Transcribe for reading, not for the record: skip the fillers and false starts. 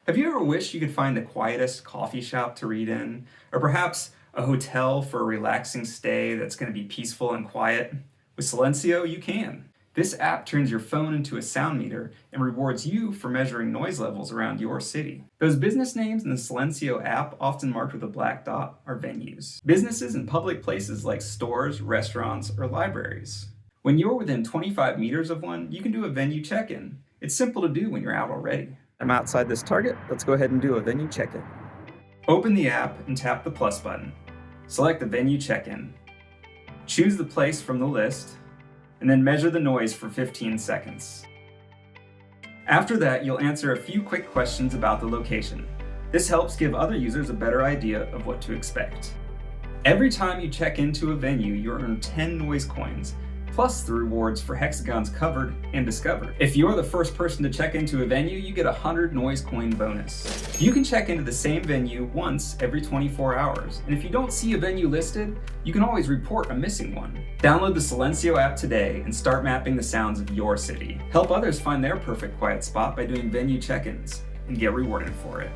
Have you ever wished you could find the quietest coffee shop to read in? Or perhaps a hotel for a relaxing stay that's going to be peaceful and quiet? With Silencio, you can. This app turns your phone into a sound meter and rewards you for measuring noise levels around your city. Those business names in the Silencio app, often marked with a black dot, are venues. Businesses in public places like stores, restaurants, or libraries. When you're within 25 meters of one, you can do a venue check-in. It's simple to do when you're out already. I'm outside this Target. Let's go ahead and do a venue check-in. Open the app and tap the plus button. Select the venue check-in. Choose the place from the list, and then measure the noise for 15 seconds. After that, you'll answer a few quick questions about the location. This helps give other users a better idea of what to expect. Every time you check into a venue, you earn 10 noise coins, plus the rewards for hexagons covered and discovered. If you're the first person to check into a venue, you get a 100 noise coin bonus. You can check into the same venue once every 24 hours, and if you don't see a venue listed, you can always report a missing one. Download the Silencio app today and start mapping the sounds of your city. Help others find their perfect quiet spot by doing venue check-ins, and get rewarded for it.